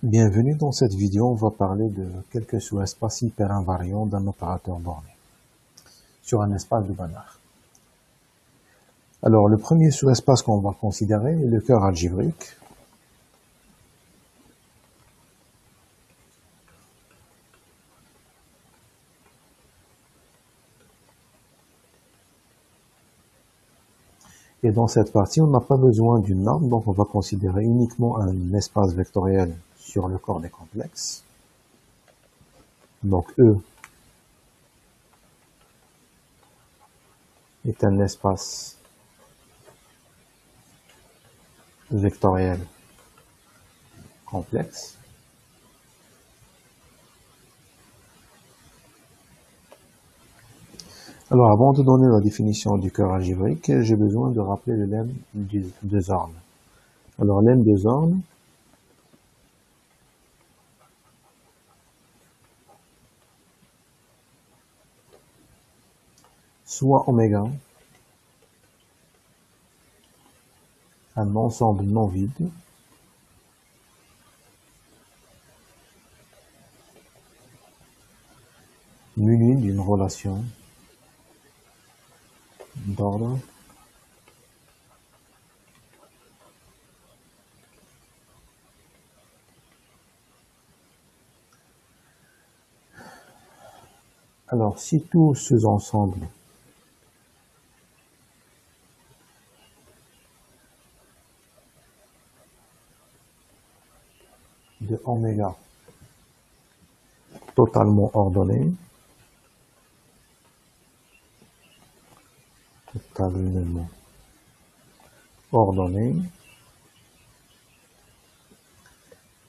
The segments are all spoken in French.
Bienvenue dans cette vidéo, on va parler de quelques sous-espaces hyperinvariants d'un opérateur borné sur un espace de Banach. Alors le premier sous-espace qu'on va considérer est le cœur algébrique. Et dans cette partie, on n'a pas besoin d'une norme, donc on va considérer uniquement un espace vectoriel sur le corps des complexes. Donc E est un espace vectoriel complexe. Alors, avant de donner la définition du cœur algébrique, j'ai besoin de rappeler le lemme de Zorn. Alors, lemme de Zorn, soit oméga, un ensemble non vide, muni d'une relation d'ordre alors si tous ces ensembles de oméga totalement ordonnés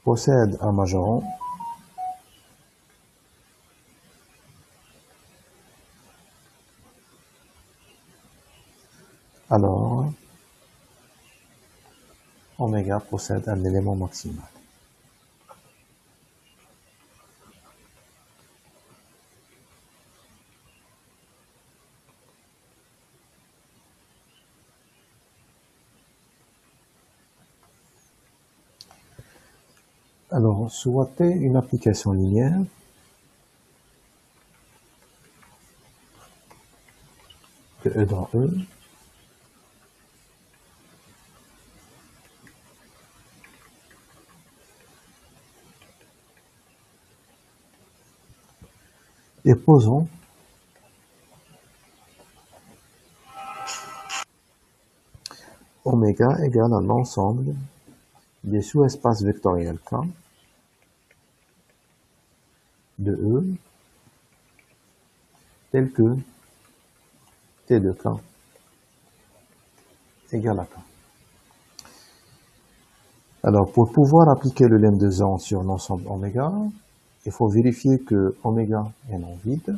possèdent un majorant alors oméga possède un élément maximal. Alors, soit T une application linéaire de E dans E, et posons oméga égale à l'ensemble des sous-espaces vectoriels K de E tel que T de K égale à K. Alors, pour pouvoir appliquer le lemme de Zorn sur l'ensemble oméga, il faut vérifier que oméga est non vide.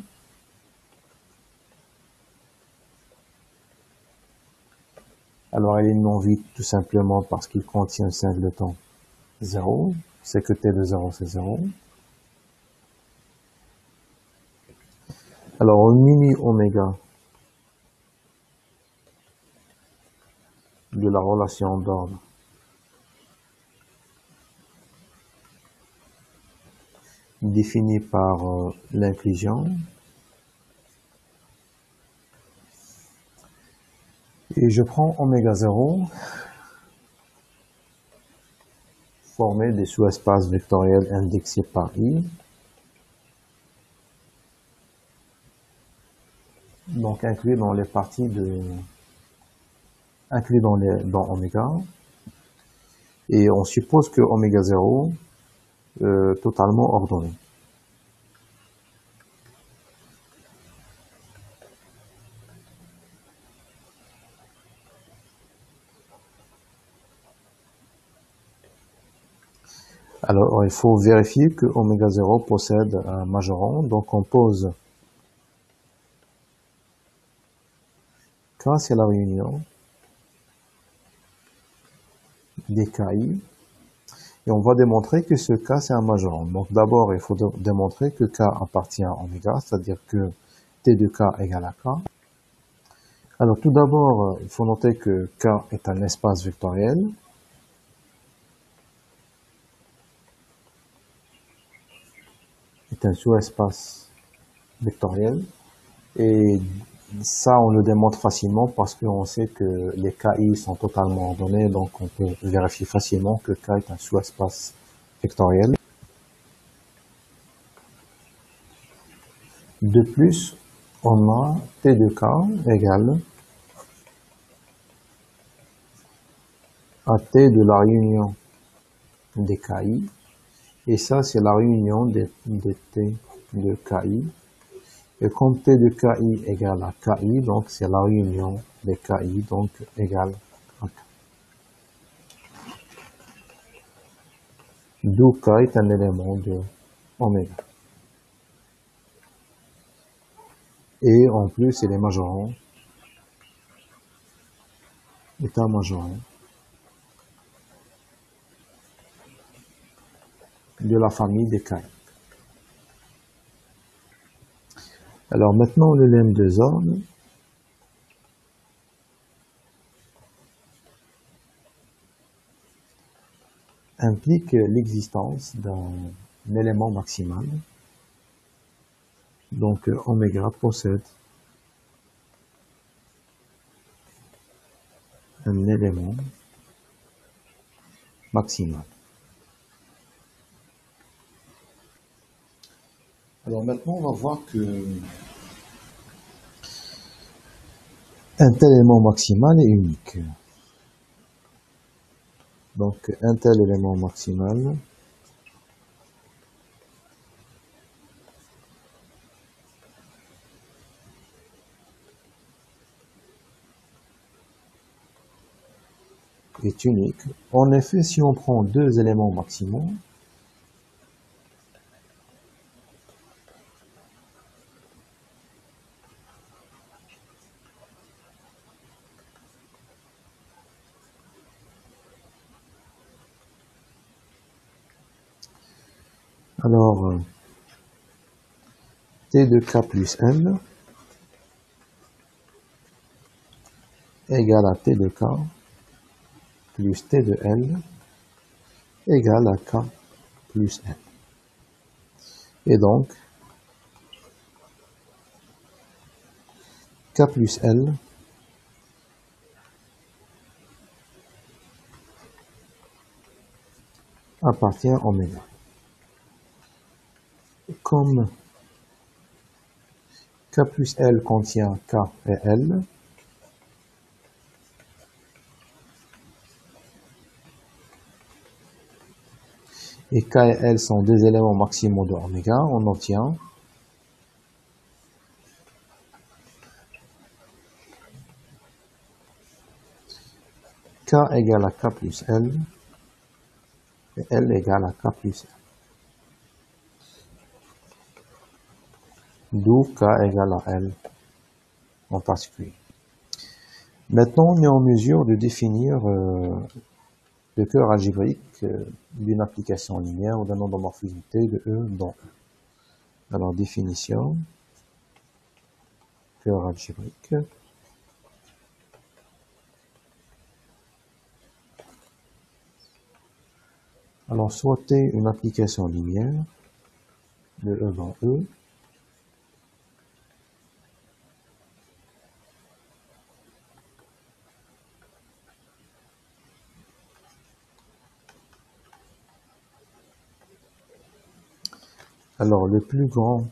Alors, elle est non vide tout simplement parce qu'il contient un singleton 0, c'est que T de 0 c'est 0. Alors, on munit oméga de la relation d'ordre définie par l'inclusion. Et je prends oméga 0 formé des sous-espaces vectoriels indexés par I. Donc inclus dans les parties inclus dans oméga. Et on suppose que oméga 0 totalement ordonné. Alors, il faut vérifier que oméga 0 possède un majorant. Donc, on pose K, c'est la réunion des KI. Et on va démontrer que ce K, c'est un majorant. Donc, d'abord, il faut démontrer que K appartient à oméga, c'est-à-dire que T de K égale à K. Alors, tout d'abord, il faut noter que K est un espace vectoriel. est un sous-espace vectoriel. Et ça, on le démontre facilement parce qu'on sait que les KI sont totalement ordonnés, donc on peut vérifier facilement que K est un sous-espace vectoriel. De plus, on a T de K égale à T de la réunion des KI. Et ça, c'est la réunion des T de KI. Et comme T de KI égale à KI, donc c'est la réunion des KI, donc égale à K. D'où K est un élément de oméga. Et en plus, il est majorant. Est un majorant de la famille des KI. Alors maintenant, le lemme de Zorn implique l'existence d'un élément maximal. Donc oméga possède un élément maximal. Alors maintenant, on va voir que un tel élément maximal est unique. Donc un tel élément maximal est unique. En effet, si on prend deux éléments maximaux, alors T de K plus L égale à T de K plus T de L égale à K plus L. Et donc, K plus L appartient à oméga. Comme K plus L contient K et L, et K et L sont des éléments maximaux de oméga, on obtient K égale à K plus L et L égale à K plus L. D'où K égale à L en particulier. Maintenant, on est en mesure de définir le cœur algébrique d'une application linéaire ou d'un endomorphosité de E dans E. Alors, définition, cœur algébrique. Alors, soit T une application linéaire de E dans E, alors, le plus grand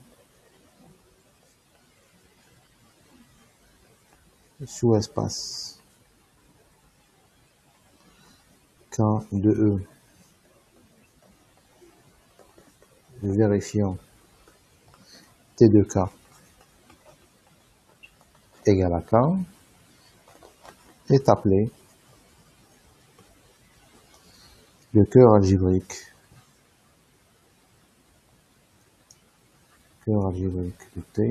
sous-espace K de E, vérifiant T de K égale à K, est appelé le cœur algébrique. Cœur algébrique de T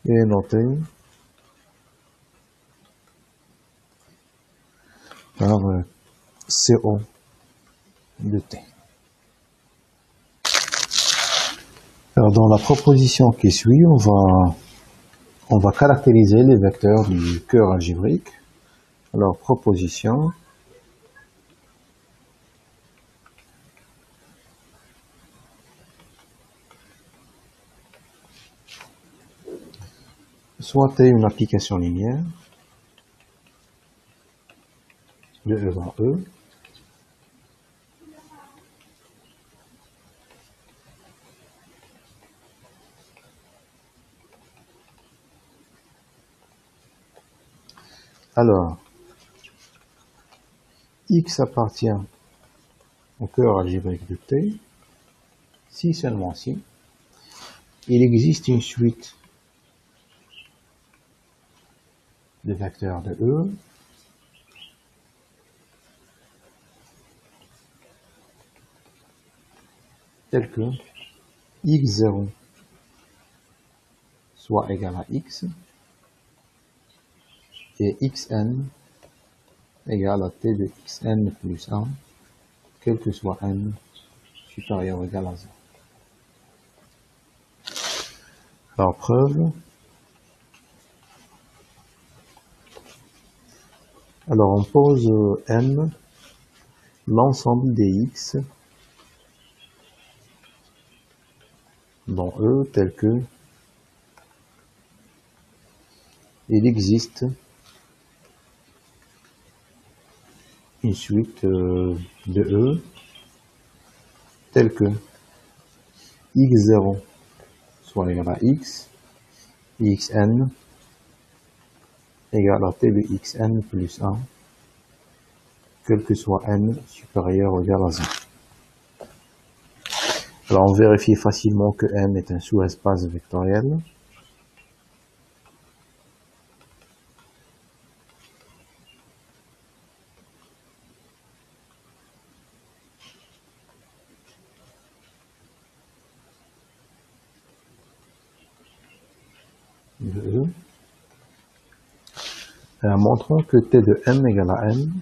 est noté par CO de T. Alors dans la proposition qui suit, on va caractériser les vecteurs du cœur algébrique. Alors proposition soit t est une application linéaire de E dans E, alors X appartient au cœur algébrique de T, si seulement si, il existe une suite de vecteurs de E tels que x0 soit égal à x et xn égale à t de xn plus 1, quel que soit n supérieur ou égal à 0. Par preuve, alors on pose m l'ensemble des x dans E tel que il existe une suite de E telle que x0 soit égal à x et xn égale à t de xn plus 1, quel que soit n supérieur ou égal à 0. Alors on vérifie facilement que M est un sous-espace vectoriel. De E. Montrons que T de M égale à M.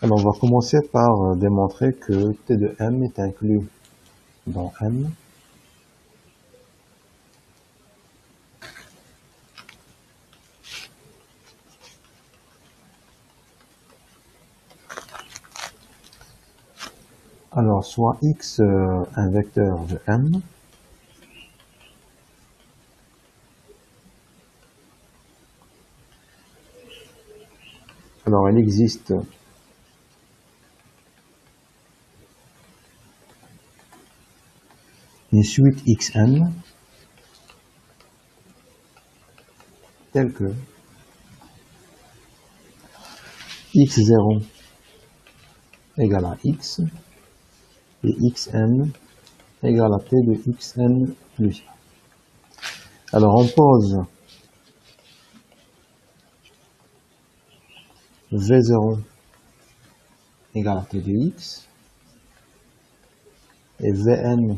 Alors on va commencer par démontrer que T de M est inclus dans M. Alors soit X un vecteur de M, alors il existe une suite Xn telle que x0 égale à x et xn égale à t de xn plus 1. Alors on pose v0 égale à t de x et vn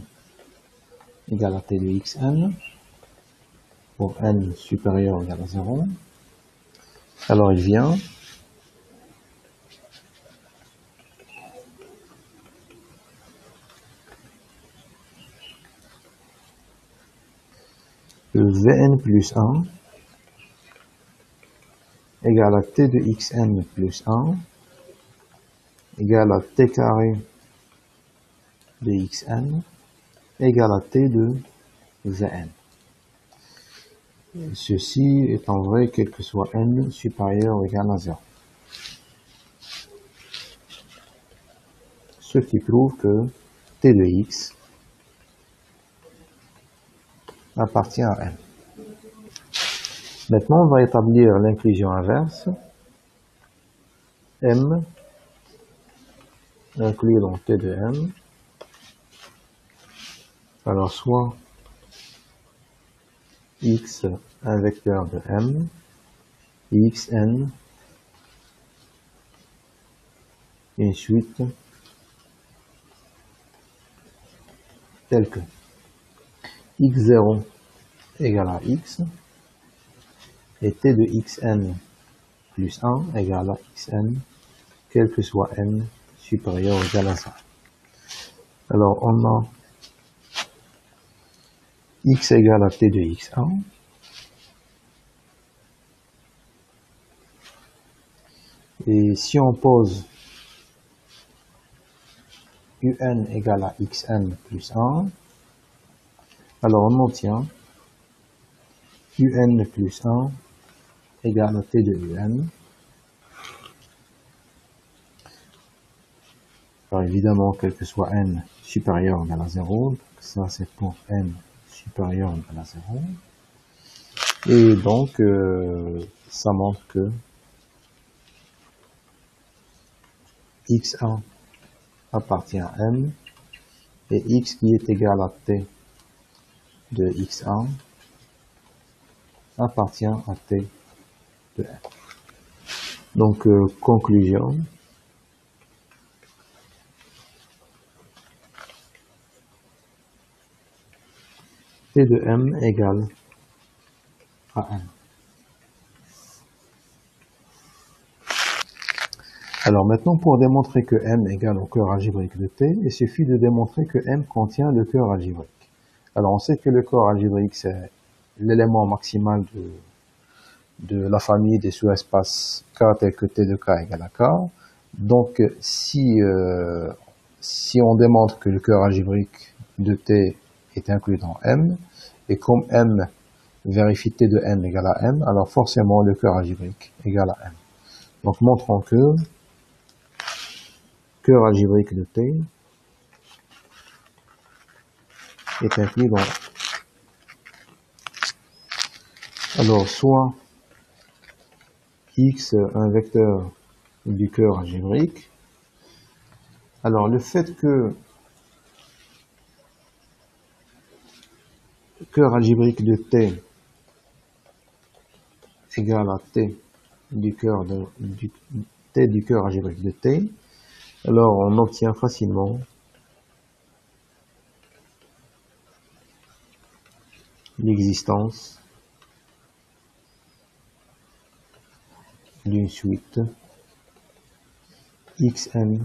égale à t de xn pour n supérieur ou égal à 0. Alors il vient que vn plus 1 égale à t de xn plus 1 égale à t carré de xn égale à t de vn. Ceci étant vrai quel que soit n supérieur ou égal à 0. Ce qui prouve que t de x appartient à n. Maintenant, on va établir l'inclusion inverse. M inclus dans T de M. Alors, soit x un vecteur de M, et xn une suite telle que x0 égale à x et t de xn plus 1 égale à xn, quel que soit n supérieur ou égal à 100. Alors on a x égale à t de x1 et si on pose un égale à xn plus 1, alors on obtient un plus 1 égale à t de un. Alors évidemment, quel que soit n supérieur ou égal à 0, donc ça c'est pour n supérieur ou égal à 0. Et donc, ça montre que x1 appartient à m, et x qui est égal à t de x1 appartient à t de m. Donc, conclusion, t de m égale à m. Alors maintenant, pour démontrer que m égale au cœur algébrique de t, il suffit de démontrer que m contient le cœur algébrique. Alors on sait que le cœur algébrique, c'est l'élément maximal de la famille des sous-espaces K tel que T de K égale à K. Donc si on démontre que le cœur algébrique de T est inclus dans M, et comme M vérifie T de M égale à M, alors forcément le cœur algébrique égale à M. Donc montrons que cœur algébrique de T est inclus dans M. Alors soit X un vecteur du cœur algébrique. Alors le fait que le cœur algébrique de T égale à T du cœur T du cœur algébrique de T, alors on obtient facilement l'existence d'une suite xn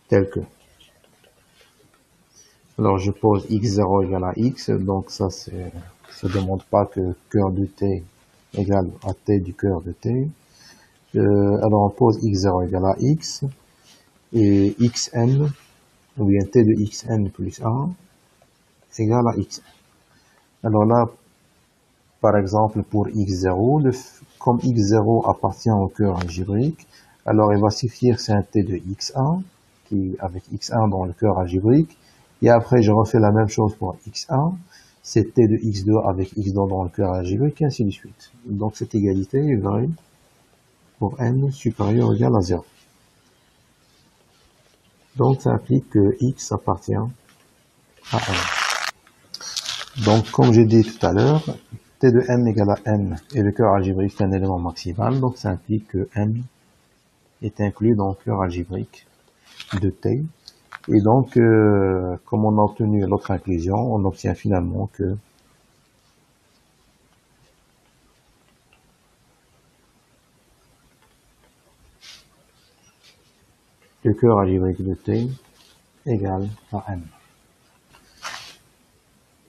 telle que. Alors je pose x0 égale à x, donc ça ne demande pas que cœur de t égale à t du cœur de t. Alors on pose x0 égale à x, et xn, ou bien t de xn plus 1 égale à xn. Alors là, par exemple pour x0, comme x0 appartient au cœur algébrique, alors il va suffire c'est un t de x1, qui avec x1 dans le cœur algébrique, et après je refais la même chose pour x1, c'est t de x2 avec x2 dans le cœur algébrique, et ainsi de suite. Donc cette égalité est vraie pour n supérieur ou égal à 0. Donc ça implique que x appartient à n. Donc comme j'ai dit tout à l'heure, t de m égale à n et le cœur algébrique est un élément maximal, donc ça implique que m est inclus dans le cœur algébrique de t. Et donc, comme on a obtenu l'autre inclusion, on obtient finalement que le cœur algébrique de t égale à m.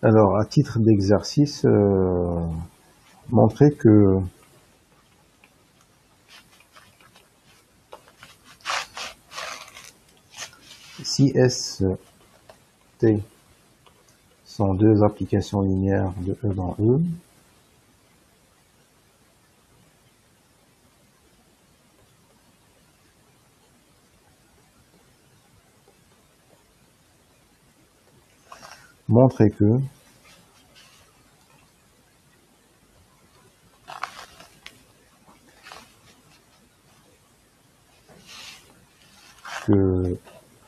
Alors, à titre d'exercice, montrer que si S, T sont deux applications linéaires de E dans E, montrer que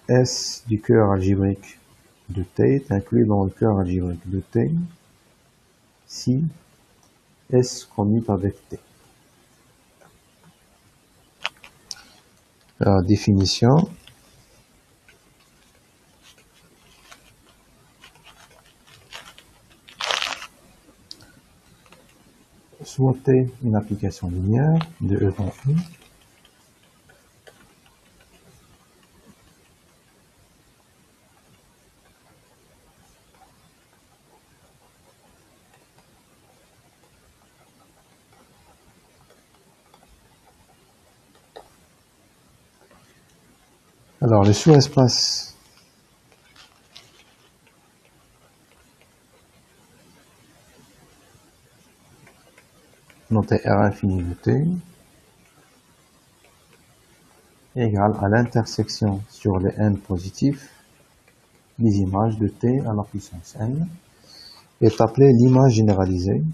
S du cœur algébrique de T est inclus dans le cœur algébrique de T si S commute avec T. Alors, définition. Soit T une application linéaire de E dans E, Alors, le sous-espace noté R infini de t égale à l'intersection sur les n positifs des images de t à la puissance n est appelée l'image généralisée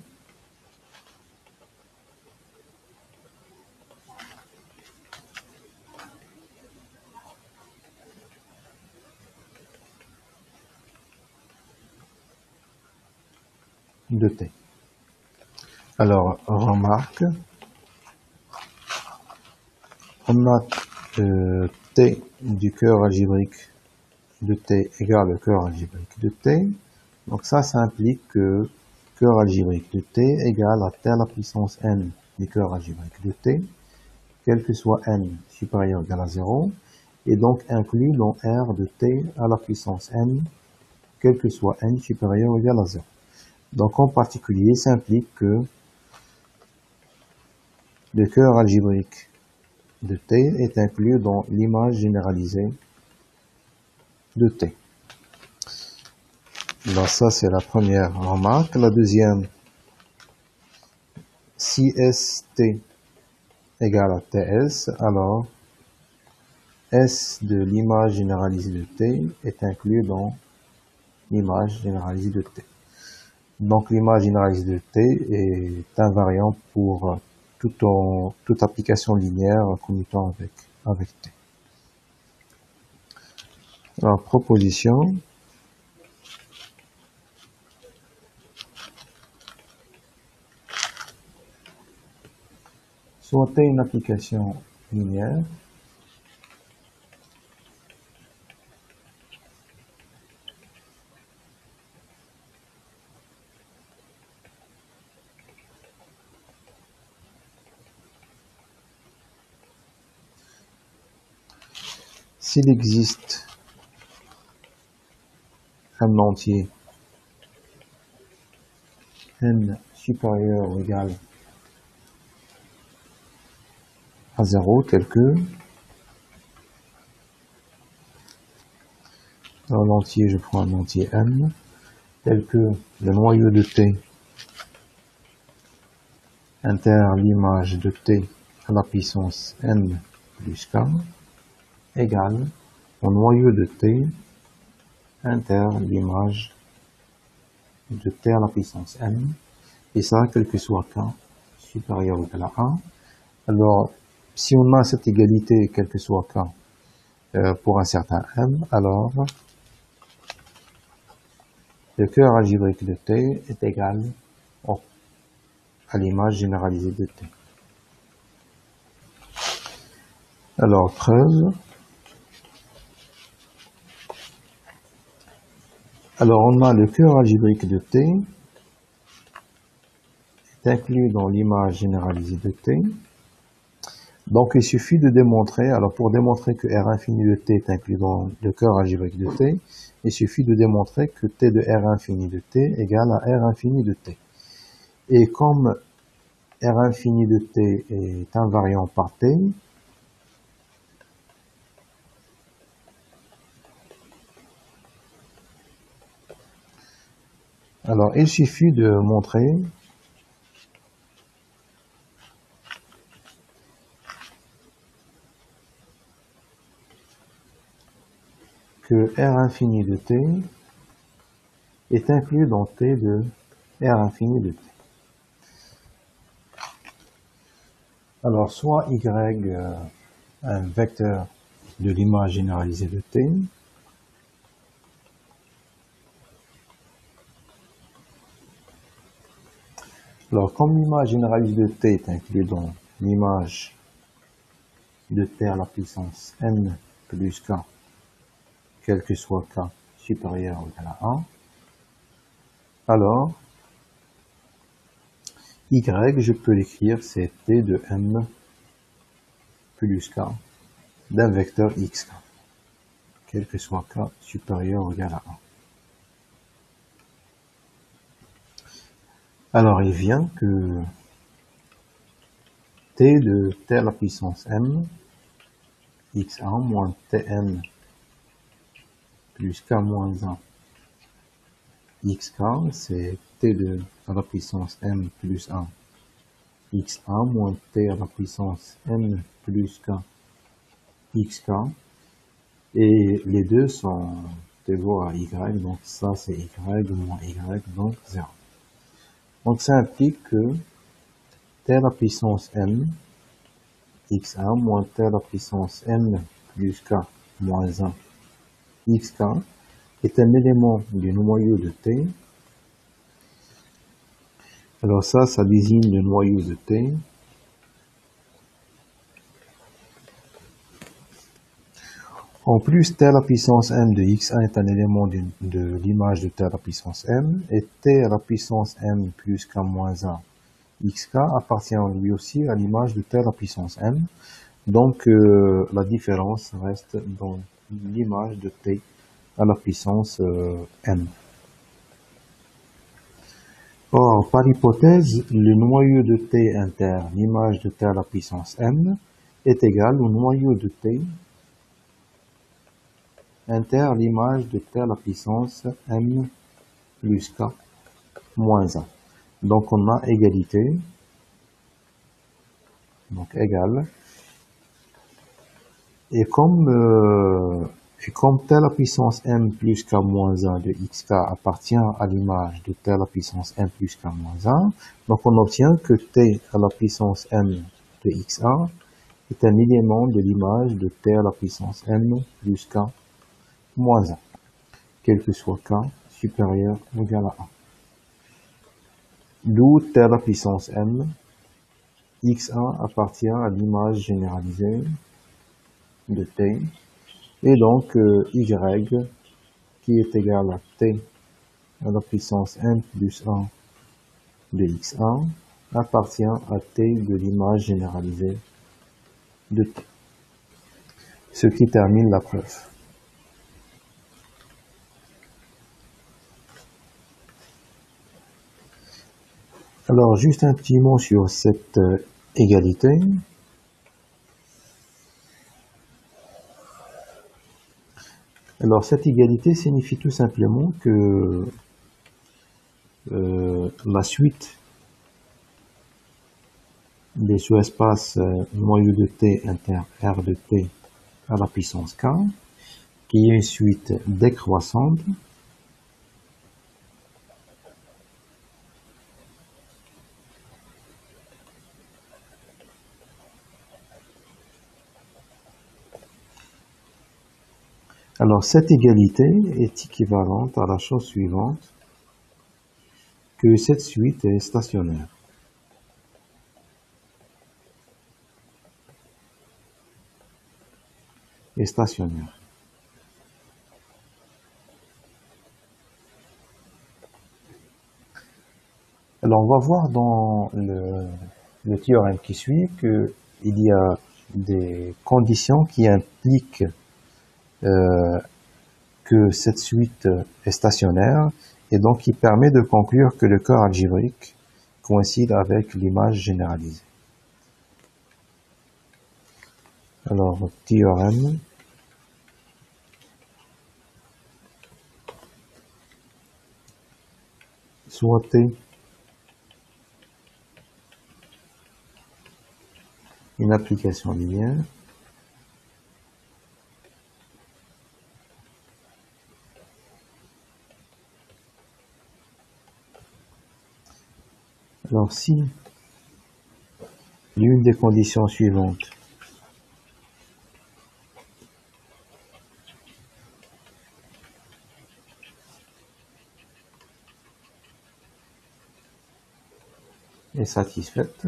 de t. Alors, remarque, on a t du cœur algébrique de t égale le cœur algébrique de t. Donc ça implique que cœur algébrique de t égale à t à la puissance n du cœur algébrique de t, quel que soit n supérieur ou égal à 0, et donc inclus dans R de t à la puissance n, quel que soit n supérieur ou égal à 0. Donc en particulier, ça implique que le cœur algébrique de t est inclus dans l'image généralisée de t. Donc ça c'est la première remarque. La deuxième, si st égale à ts, alors S de l'image généralisée de t est inclus dans l'image généralisée de t. Donc l'image généralisée de t est invariant pour toute application linéaire commutant avec t. Alors proposition. Soit t une application linéaire, s'il existe un entier n supérieur ou égal à 0, tel que dans l'entier, je prends un entier n, tel que le noyau de t inter l'image de t à la puissance n plus k égale au noyau de t inter l'image de t à la puissance n, et ça, quel que soit k supérieur ou égal à 1. Alors, si on a cette égalité, quel que soit k, pour un certain m, alors le cœur algébrique de t est égal à l'image généralisée de t. Alors, preuve. Alors, on a le cœur algébrique de t est inclus dans l'image généralisée de t. Donc, il suffit de démontrer, alors pour démontrer que R infini de t est inclus dans le cœur algébrique de t, il suffit de démontrer que t de R infini de t égale à R infini de t. Et comme R infini de t est invariant par t, alors il suffit de montrer que R infini de t est inclus dans t de R infini de t. Alors, soit y, un vecteur de l'image généralisée de t, alors comme l'image généralisée de t est inclue dans l'image de t à la puissance n plus k, quel que soit k supérieur ou égal à 1, alors y, je peux l'écrire, c'est t de m plus k d'un vecteur xk, quel que soit k supérieur ou égal à 1. Alors il vient que t de t à la puissance m x1 moins tn plus k moins 1. xk, c'est t2 à la puissance m plus 1. x1 moins t à la puissance m plus k. xk. Et les deux sont égaux à y, donc ça c'est y moins y, donc 0. Donc ça implique que t à la puissance m, x1 moins t à la puissance m plus k moins 1, xk, est un élément du noyau de t. Alors ça désigne le noyau de t. En plus, t à la puissance m de x1 est un élément de l'image de t à la puissance m, et t à la puissance m plus k moins 1, xk, appartient lui aussi à l'image de t à la puissance m. Donc la différence reste dans l'image de t à la puissance m. Or, par hypothèse, le noyau de t inter l'image de t à la puissance m est égal au noyau de t inter l'image de t à la puissance m plus k moins 1. Donc on a égalité, donc égal, et comme t à la puissance m plus k moins 1 de xk appartient à l'image de t à la puissance m plus k moins 1, donc on obtient que t à la puissance m de xa est un élément de l'image de t à la puissance m plus k moins 1, quel que soit k supérieur ou égal à 1. D'où t à la puissance m, x1 appartient à l'image généralisée de t, et donc y qui est égal à t à la puissance m plus 1 de x1 appartient à t de l'image généralisée de t. Ce qui termine la preuve. Alors, juste un petit mot sur cette égalité. Alors, cette égalité signifie tout simplement que la suite des sous-espaces noyau de t inter R de t à la puissance k, qui est une suite décroissante, alors cette égalité est équivalente à la chose suivante, que cette suite est stationnaire. Alors on va voir dans le théorème qui suit qu'il y a des conditions qui impliquent que cette suite est stationnaire, et donc qui permet de conclure que le corps algébrique coïncide avec l'image généralisée. Alors, théorème soit T une application linéaire alors si l'une des conditions suivantes est satisfaite,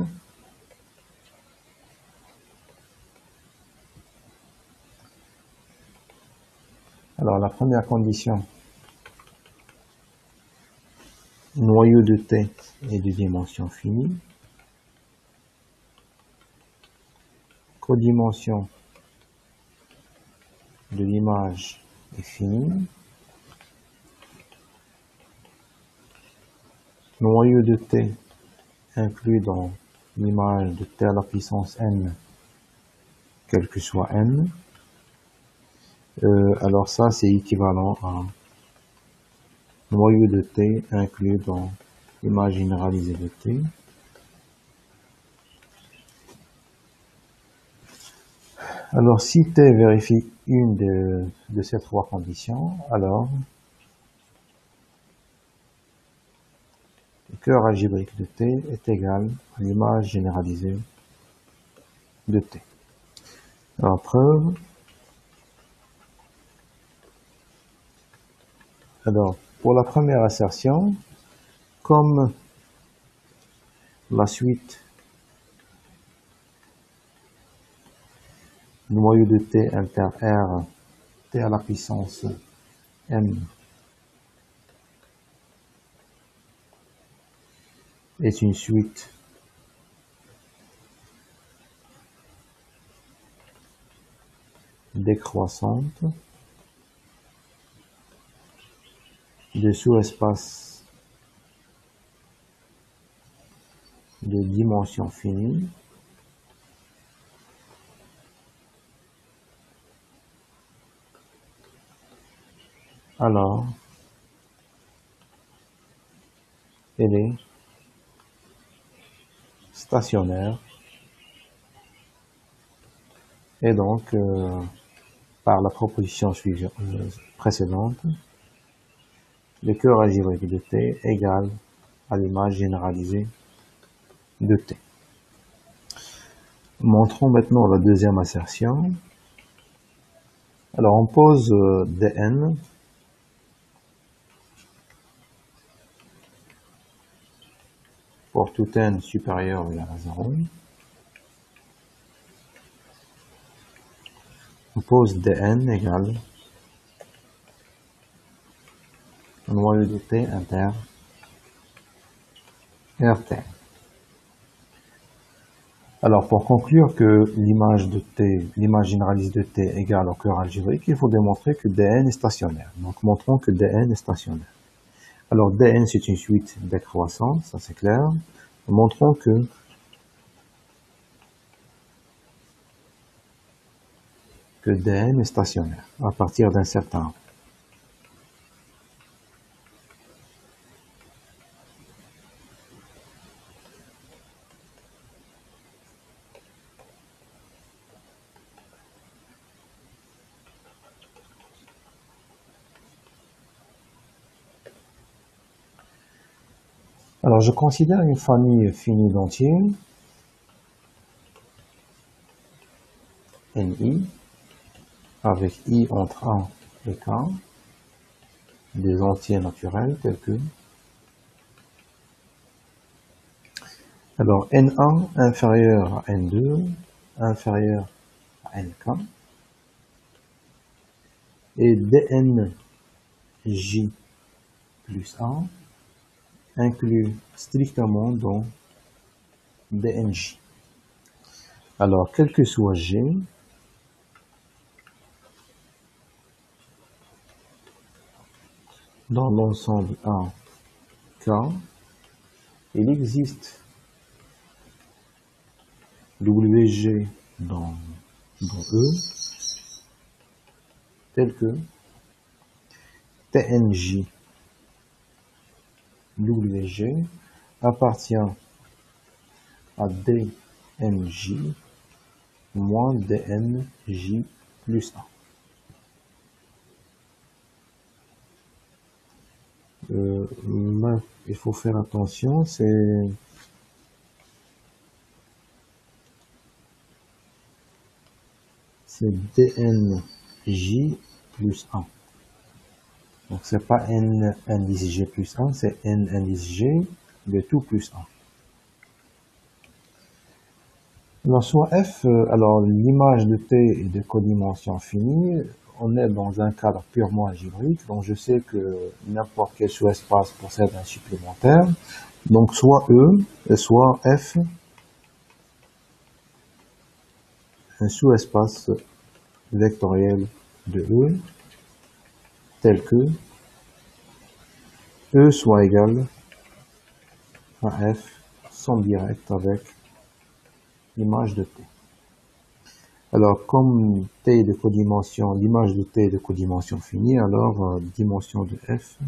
alors la première condition, noyau de T est de dimension finie, codimension de l'image est finie, noyau de T inclus dans l'image de T à la puissance n, quel que soit n, Alors ça, c'est équivalent à noyau de T inclus dans l'image généralisée de T. Alors, si T vérifie une de ces trois conditions, alors le cœur algébrique de T est égal à l'image généralisée de T. Alors, preuve. Alors, pour la première assertion, comme la suite du noyau de T inter R, T à la puissance M, est une suite décroissante de sous-espaces de dimension finie, alors elle est stationnaire et donc par la proposition précédente, le cœur algébrique de T égale à l'image généralisée de T. Montrons maintenant la deuxième assertion. Alors on pose Dn pour tout n supérieur ou égal à 0. On pose Dn égale le noyau de T inter Rt. Alors, pour conclure que l'image généralisée de T égale au cœur algébrique, il faut démontrer que Dn est stationnaire. Donc, montrons que Dn est stationnaire. Alors, Dn, c'est une suite décroissante, ça c'est clair. Montrons que Dn est stationnaire à partir d'un certain. Alors, je considère une famille finie d'entiers, Ni, avec I entre 1 et K, des entiers naturels tels que, alors N1 inférieur à N2, inférieur à Nk, et DNJ plus 1 inclut strictement dans DNJ. Alors, quel que soit G, dans l'ensemble 1 K, il existe WG dans E, tel que TNJ WG appartient à DNJ moins DNJ plus 1. Il faut faire attention, c'est DNJ plus 1. Donc c'est pas N indice G plus 1, c'est N indice G de tout plus 1. Alors soit F, alors l'image de T est de codimension finie, on est dans un cadre purement algébrique, donc je sais que n'importe quel sous-espace possède un supplémentaire, donc soit E, soit F, un sous-espace vectoriel de E, tel que E soit égal à F somme directe avec l'image de T. Alors, comme T est de codimension, l'image de T est de codimension finie, alors dimension de F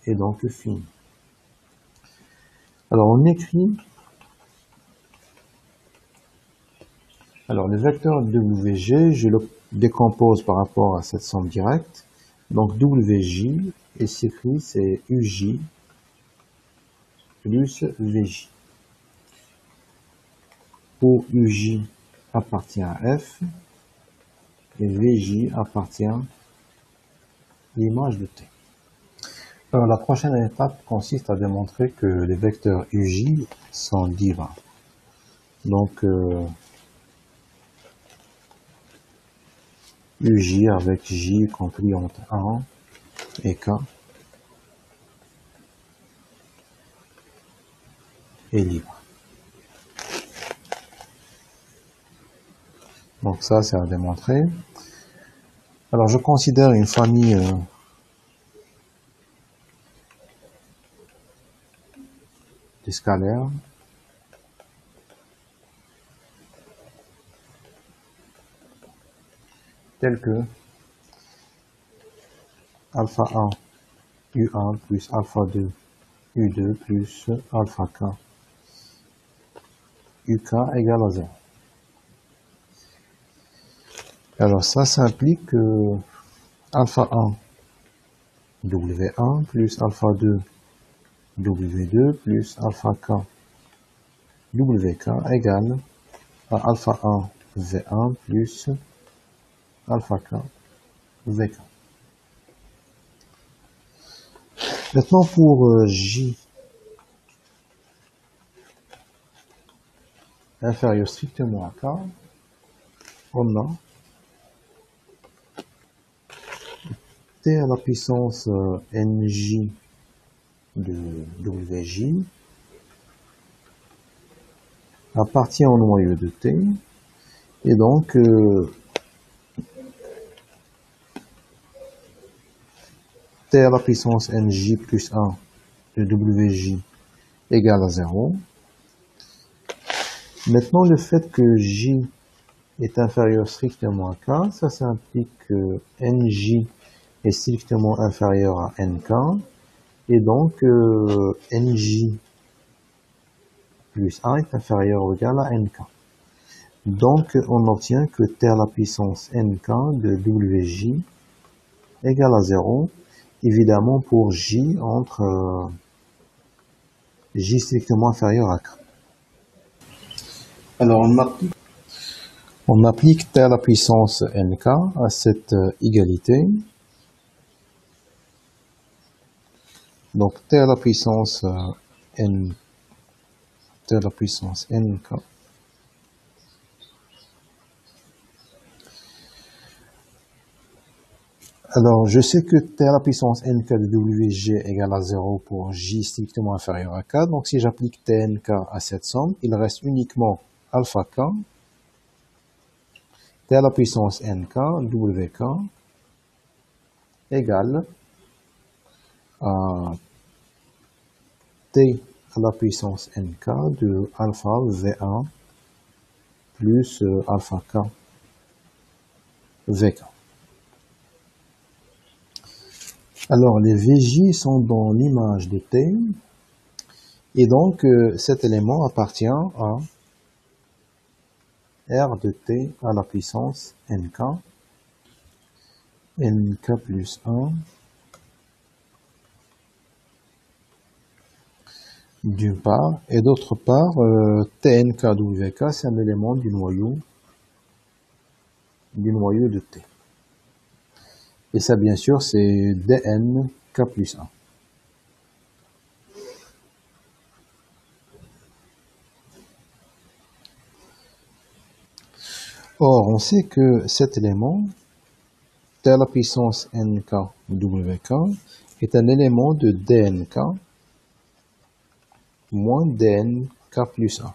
est donc finie. Alors, on écrit, alors le vecteur WG, je le décompose par rapport à cette somme directe. Donc, WJ, et s'écrit, c'est UJ plus VJ. Où UJ appartient à F et VJ appartient à l'image de T. Alors, la prochaine étape consiste à démontrer que les vecteurs UJ sont divins. Donc, UJ avec J compris entre 1 et K est libre. Donc ça, c'est à démontrer. Alors, je considère une famille de scalaires tels que alpha 1 U1 plus alpha 2 U2 plus alpha K UK égale à 0. Alors ça implique que alpha 1 W1 plus alpha 2 W2 plus alpha K WK égale à alpha 1 V1 plus alpha K VK. Maintenant pour J inférieur strictement à K, on a T à la puissance NJ de WJ appartient au noyau de T, et donc T à la puissance NJ plus 1 de WJ égale à 0. Maintenant, le fait que J est inférieur strictement à K, ça implique que NJ est strictement inférieur à NK, et donc NJ plus 1 est inférieur ou égal à NK. Donc, on obtient que T à la puissance NK de WJ égale à 0, évidemment pour J entre J strictement inférieur à K. Alors, on applique T à la puissance NK à cette égalité. Donc, T à la puissance T à la puissance NK alors, je sais que T à la puissance NK de WG égale à 0 pour J strictement inférieur à K. Donc, si j'applique TNK à cette somme, il reste uniquement alpha K, T à la puissance NK, WK, égale à T à la puissance NK de alpha V1 plus alpha K VK. Alors, les VJ sont dans l'image de T, et donc cet élément appartient à R de T à la puissance NK, NK plus 1, d'une part, et d'autre part, TNKWK, c'est un élément du noyau de T. Et ça, bien sûr, c'est DNK plus 1. Or, on sait que cet élément, T à la puissance NK WK, est un élément de DNK moins DNK plus 1.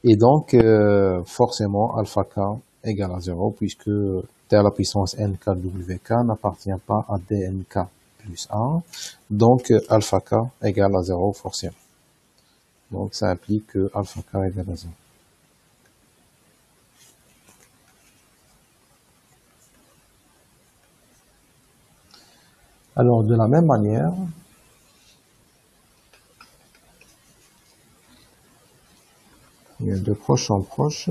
Et donc, forcément, alpha K égale à 0, puisque T à la puissance NKWK n'appartient pas à DNK plus 1. Donc, alpha K égale à 0 forcément. Donc, ça implique que alpha K égale à 0. Alors, de la même manière, de proche en proche,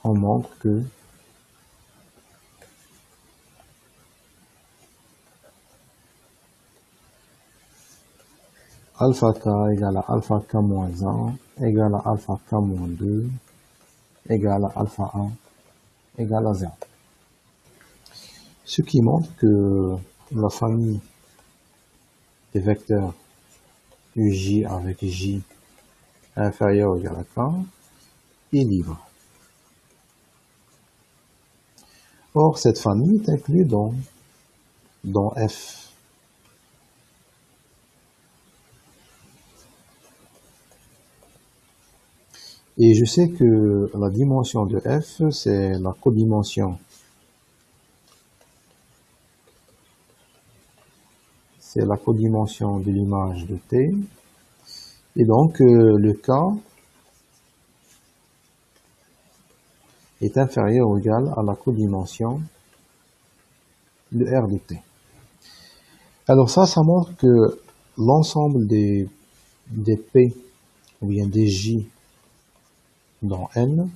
on montre que alpha k égale à alpha k moins 1 égale à alpha k moins 2 égale à alpha 1 égale à 0. Ce qui montre que la famille des vecteurs uj avec j inférieur ou égal à k est libre. Or, cette famille est inclue dans F. Et je sais que la dimension de F, c'est la codimension. C'est la codimension de l'image de T. Et donc, le K est inférieur ou égal à la codimension de R de T. Alors ça montre que l'ensemble des P, ou bien des J dans N,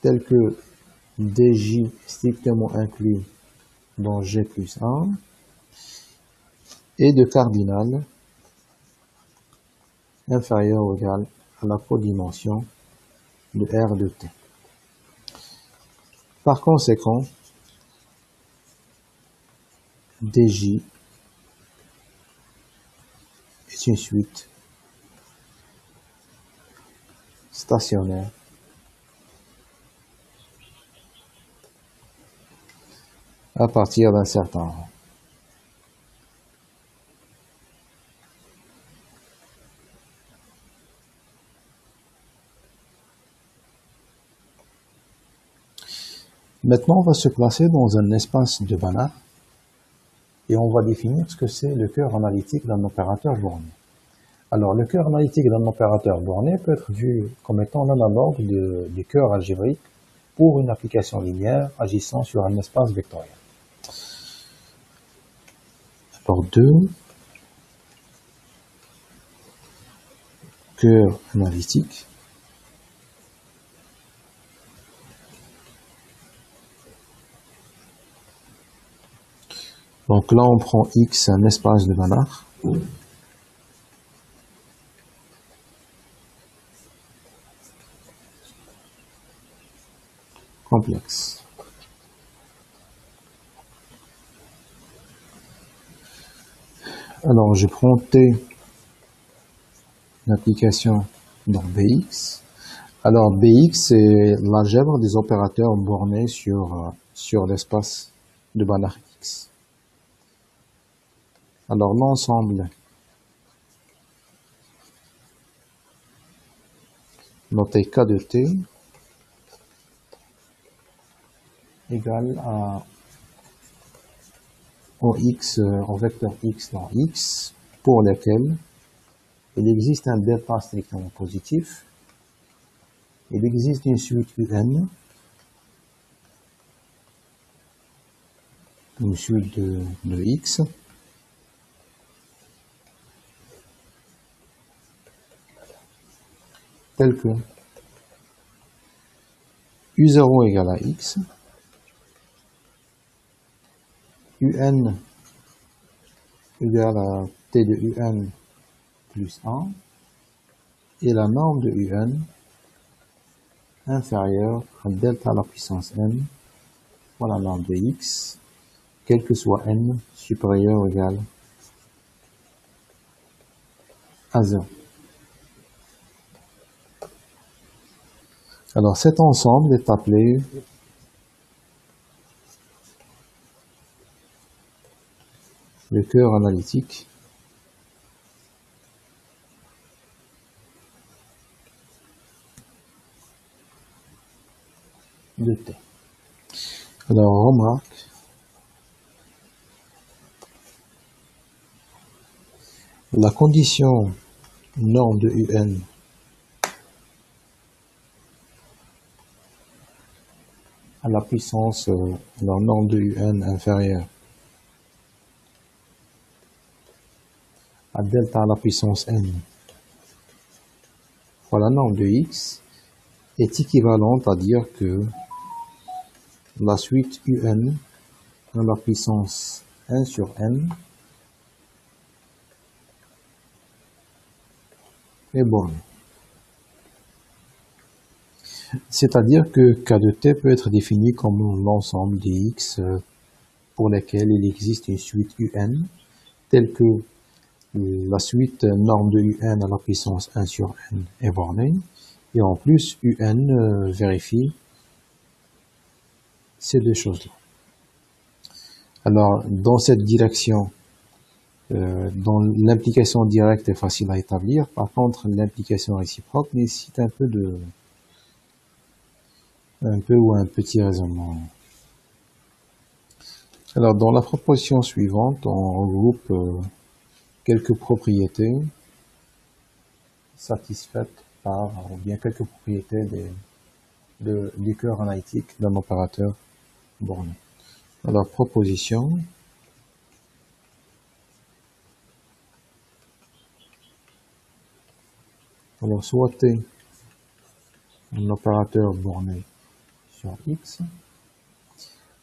tel que dj strictement inclus dans G plus 1, et de cardinal inférieur ou égal à la codimension de R de T. Par conséquent, dj est une suite stationnaire à partir d'un certain rang. Maintenant, on va se placer dans un espace de Banach et on va définir ce que c'est le cœur analytique d'un opérateur borné. Alors, le cœur analytique d'un opérateur borné peut être vu comme étant l'analogue du cœur algébrique pour une application linéaire agissant sur un espace vectoriel. Alors, deux cœurs analytiques. Donc là, on prend X, un espace de Banach. Complexe. Alors, je prends T, l'application dans Bx. Alors, Bx, c'est l'algèbre des opérateurs bornés sur l'espace de Banach X. Alors, l'ensemble noté K de T égale au vecteur X dans X, pour lequel il existe un delta strictement positif. Il existe une suite UN, une suite de X, telle que U0 égale à X, UN égale à T de UN plus 1, et la norme de UN inférieure à delta à la puissance n, pour la norme de X, quel que soit n supérieur ou égal à 0. Alors cet ensemble est appelé le cœur analytique de T. Alors remarque, la condition norme de UN la puissance, la norme de UN inférieure à delta à la puissance n fois la norme de x est équivalente à dire que la suite UN à la puissance 1 sur n est bornée. C'est-à-dire que K de t peut être défini comme l'ensemble des x pour lesquels il existe une suite UN, telle que la suite norme de UN à la puissance 1 sur n est bornée, et en plus UN vérifie ces deux choses-là. Alors, dans cette direction, dans l'implication directe est facile à établir, par contre l'implication réciproque nécessite un petit raisonnement. Alors, dans la proposition suivante, on regroupe quelques propriétés satisfaites par, ou bien quelques propriétés du cœur analytique d'un opérateur borné. Alors, proposition. Alors, soit T, un opérateur borné sur X.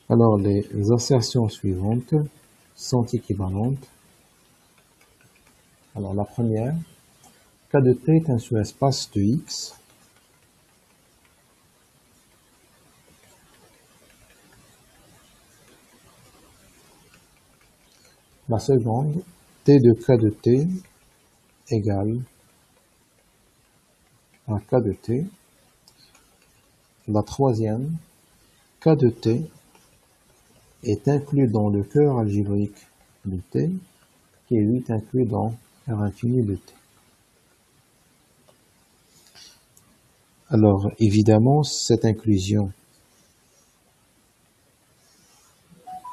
Alors, les assertions suivantes sont équivalentes. Alors, la première, K de T est un sous-espace de X. La seconde, T de K de T égale à K de T. La troisième, K de T est inclus dans le cœur algébrique de T, qui est lui inclus dans R infini de T. Alors, évidemment, cette inclusion,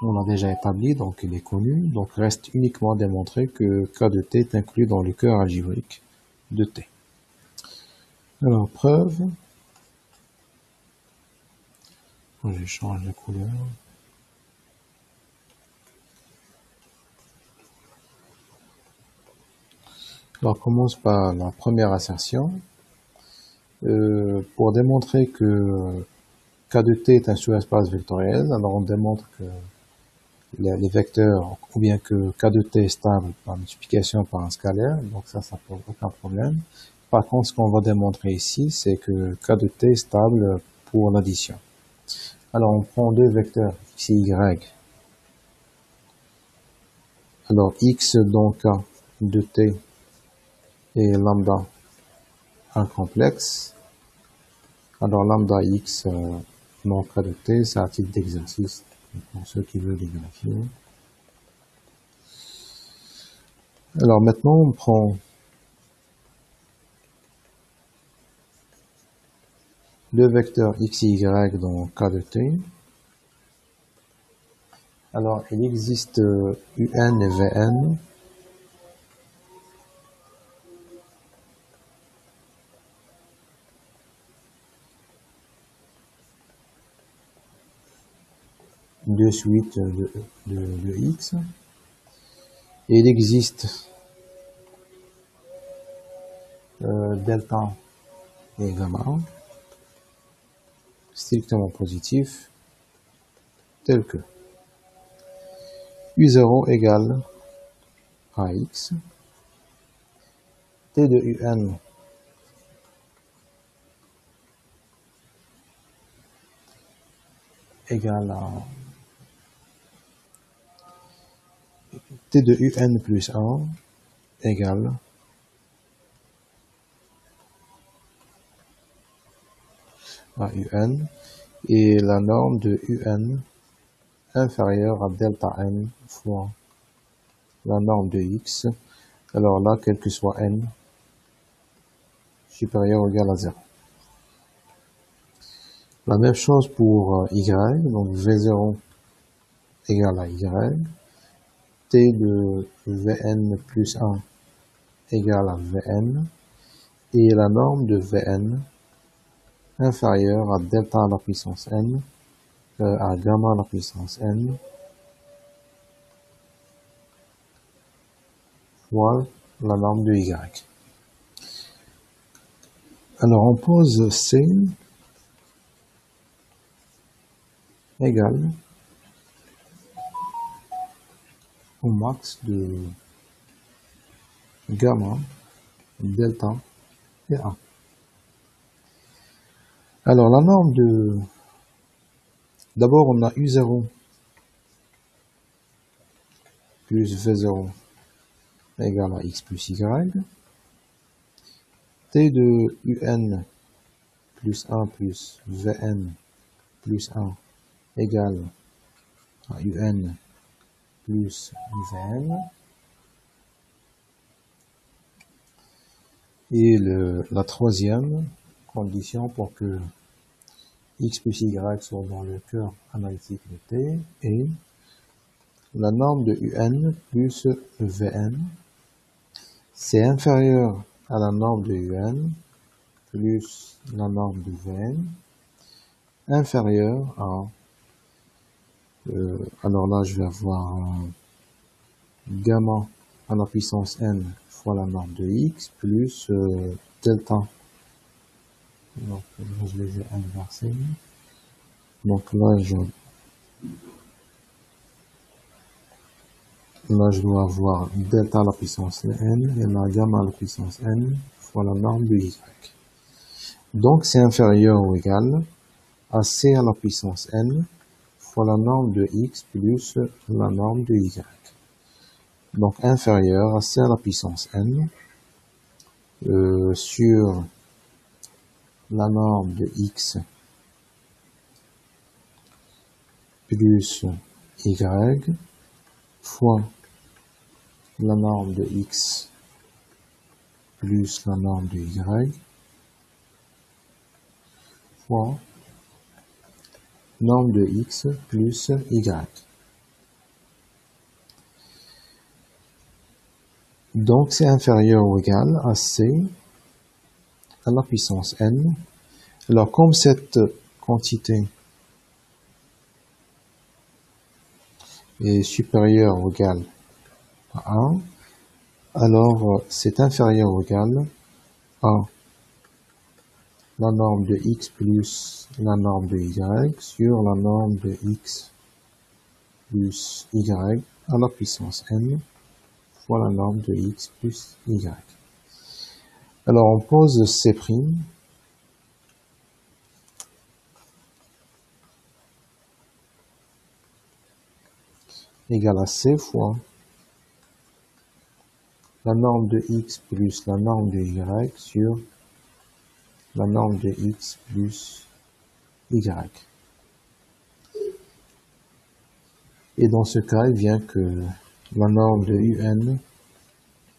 on l'a déjà établie, donc il est connu, donc reste uniquement à démontrer que K de T est inclus dans le cœur algébrique de T. Alors, preuve, je change de couleur. Alors, on commence par la première assertion. Pour démontrer que K de T est un sous-espace vectoriel, alors on démontre que les vecteurs, ou bien que K de T est stable par multiplication par un scalaire, donc ça pose aucun problème. Par contre, ce qu'on va démontrer ici, c'est que K de T est stable pour l'addition. Alors, on prend deux vecteurs, x et y. Alors, x dans K de T et lambda un complexe. Alors, lambda x dans K de T, c'est à titre d'exercice, pour ceux qui veulent les vérifier. Alors, maintenant, on prend le vecteur x et y dans K de T. Alors, il existe UN et Vn. De suite de x. Et il existe delta et gamma strictement positif, tel que U0 égale à x, T de UN égale à T de UN plus 1 égale à UN, et la norme de UN inférieure à delta n fois la norme de x. Alors là, quel que soit n, supérieur ou égal à 0. La même chose pour y, donc v0 égale à y, t de vn plus 1 égale à vn, et la norme de vn inférieure à delta à la puissance n à gamma à la puissance n fois la norme de y. Alors on pose c égale au max de gamma, delta et A. Alors la norme de... D'abord on a U0 plus V0 égale à X plus Y. T de UN plus 1 plus Vn plus 1 égale à UN plus Vn. Et la troisième condition pour que X plus Y soit dans le cœur analytique de T est la norme de UN plus Vn, c'est inférieur à la norme de UN plus la norme de Vn, inférieur à, alors là je vais avoir gamma à la puissance n fois la norme de X plus delta. Donc je les ai inversés. Donc là je dois avoir delta à la puissance n et la gamma à la puissance n fois la norme de y. Donc c'est inférieur ou égal à c à la puissance n fois la norme de x plus la norme de y. Donc inférieur à c à la puissance n sur la norme de x plus y fois la norme de x plus la norme de y fois norme de x plus y. Donc c'est inférieur ou égal à c à la puissance n. Alors comme cette quantité est supérieure ou égale à 1, alors c'est inférieur ou égal à la norme de x plus la norme de y sur la norme de x plus y à la puissance n fois la norme de x plus y. Alors on pose c' égale à c fois la norme de x plus la norme de y sur la norme de x plus y. Et dans ce cas, il vient que la norme de UN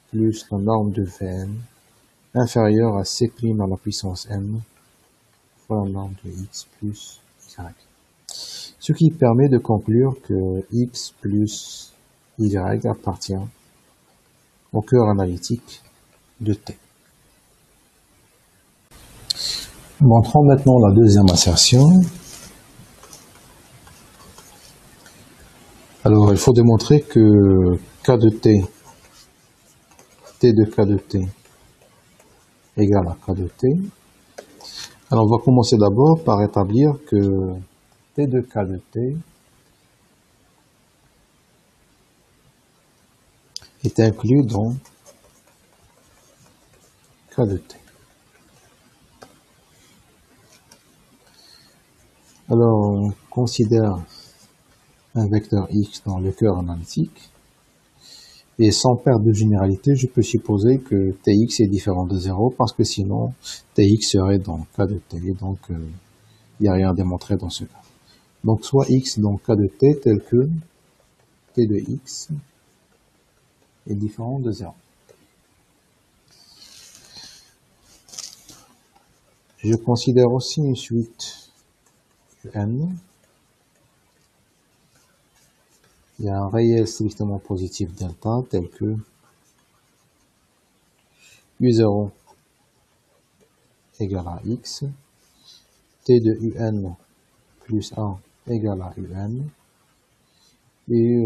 plus la norme de Vn inférieure à c' à la puissance n fois la norme de x plus y. Ce qui permet de conclure que x plus y appartient au cœur analytique de T. Montrons maintenant la deuxième assertion. Alors, il faut démontrer que K de T, T de K de T égale à K de T. Alors, on va commencer d'abord par établir que T de K de T est inclus dans K de T. Alors, on considère un vecteur x dans le cœur analytique. Et sans perdre de généralité, je peux supposer que Tx est différent de 0 parce que sinon, Tx serait dans K de T. Donc, il n'y a rien à démontrer dans ce cas. Donc, soit x dans K de T tel que T de x est différent de 0. Je considère aussi une suite n. Il y a un réel strictement positif delta tel que U0 égale à x, T de UN plus 1 égale à un, et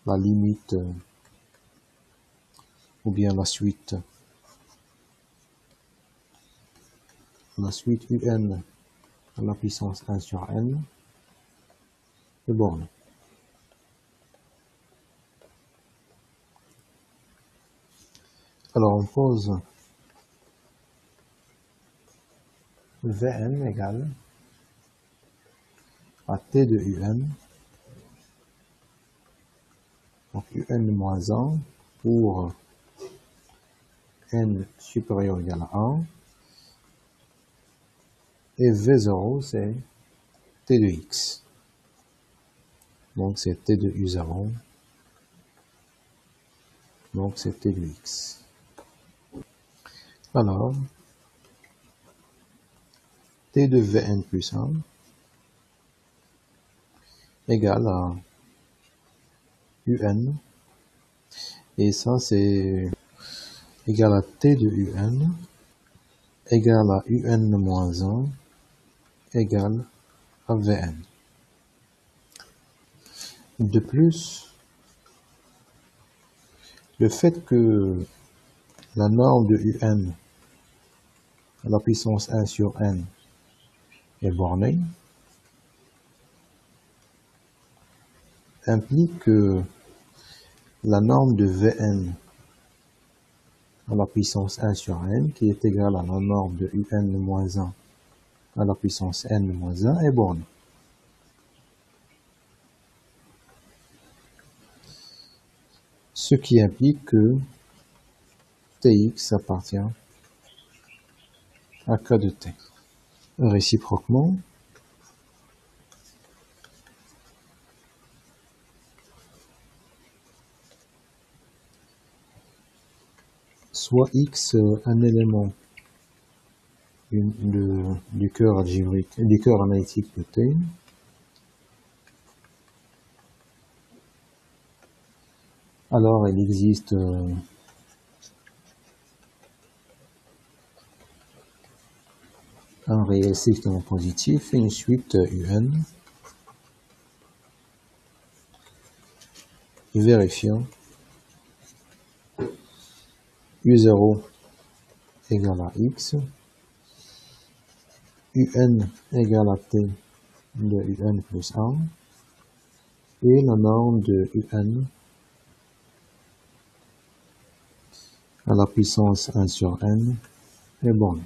la limite, ou bien la suite un à la puissance 1 sur n est bornée. Alors on pose Vn égale à t de un, donc un moins 1 pour n supérieur ou égal à 1, et v0 c'est t de x, donc c'est t de u0, donc c'est t de x. Alors, t de Vn plus 1 égale à un, et ça c'est égal à t de un égale à un moins 1 égale à Vn. De plus, le fait que la norme de un à la puissance 1 sur n est bornée implique que la norme de Vn à la puissance 1 sur n, qui est égale à la norme de un moins 1 à la puissance n moins 1, est bornée. Ce qui implique que Tx appartient à k de t. Réciproquement, soit x un élément du cœur algébrique, du cœur analytique de t, alors il existe un réel strictement positif et une suite un, vérifiant u0 égale à x, un égale à t de un plus 1, et la norme de un à la puissance 1 sur n est bornée.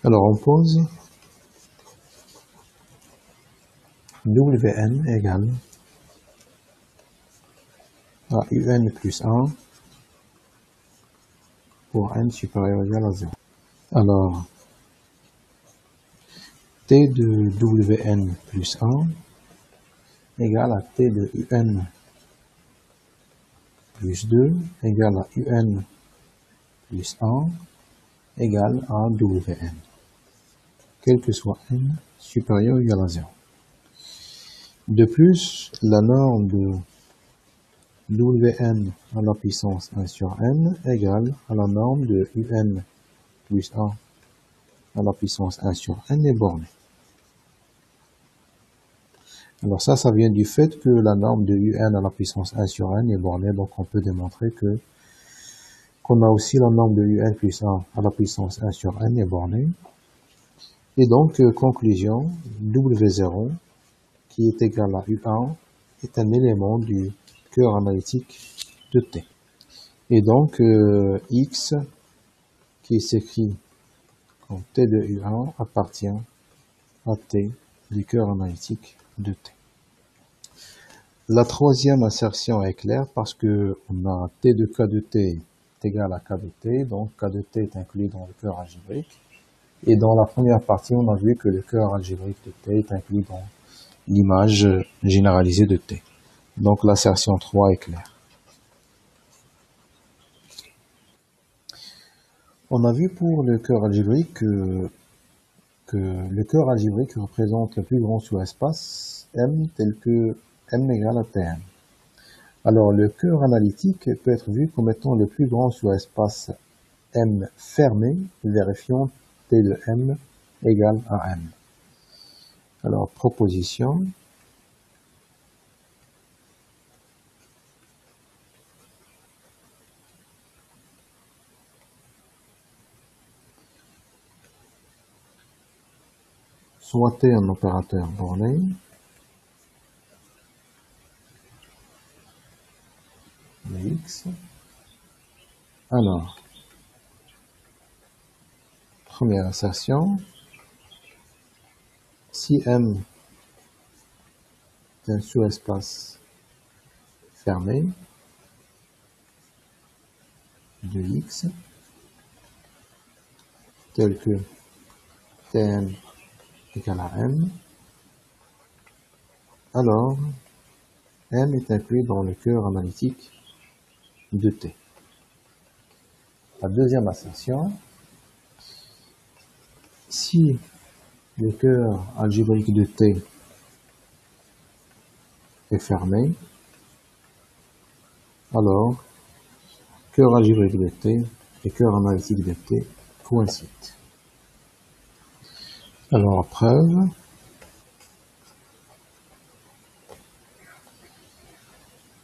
Alors on pose Wn égale à un plus 1 pour n supérieur ou égal à 0. Alors, t de Wn plus 1 égale à t de un plus 2 égale à un plus 1 égale à Wn, quel que soit n supérieur ou égal à 0. De plus, la norme de Wn à la puissance 1 sur n égale à la norme de un plus 1 à la puissance 1 sur n est bornée. Alors ça vient du fait que la norme de un à la puissance 1 sur n est bornée, donc on peut démontrer qu'on a aussi la norme de un plus 1 à la puissance 1 sur n est bornée. Et donc, conclusion, W0, qui est égal à U1, est un élément du cœur analytique de T. Et donc, X, qui s'écrit comme T de U1, appartient à T du cœur analytique de T. La troisième assertion est claire parce que on a T de K de T est égal à K de T, donc K de T est inclus dans le cœur algébrique. Et dans la première partie, on a vu que le cœur algébrique de T est inclus dans l'image généralisée de T. Donc l'assertion 3 est claire. On a vu pour le cœur algébrique que le cœur algébrique représente le plus grand sous-espace M tel que M égale à Tm. Alors le cœur analytique peut être vu comme étant le plus grand sous-espace M fermé, vérifions T de M égale à M. Alors, proposition. Soit T un opérateur borné. De X. Alors, première assertion. Si M est un sous-espace fermé de X, tel que Tn égale à M, alors M est inclus dans le cœur analytique de T. La deuxième assertion, si le cœur algébrique de T est fermé, alors cœur algébrique de T et cœur analytique de T coïncident. Alors, preuve.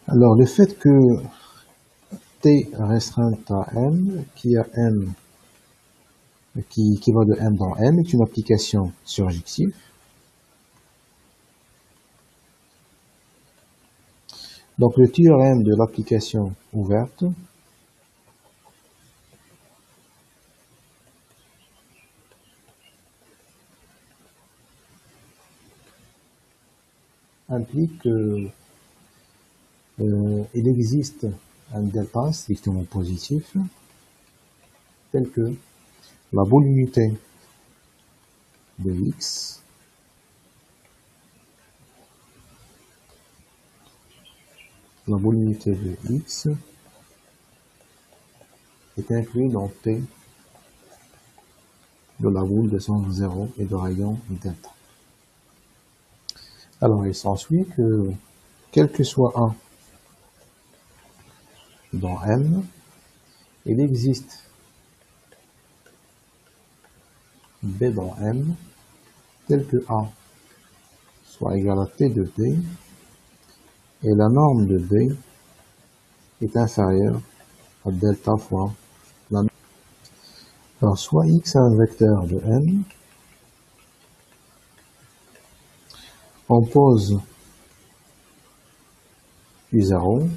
Alors, le fait que T restreint à M, qui a M, qui va de M dans M, est une application surjective. Donc, le théorème de l'application ouverte implique qu'il existe un delta strictement positif tel que la boule unité de X est inclus dans T de la boule de sens 0 et de rayon delta. Alors, il s'ensuit que, quel que soit A dans M, il existe B dans M, tel que A soit égal à T de B, et la norme de B est inférieure à delta fois la norme. Alors, soit X est un vecteur de M, on pose U0,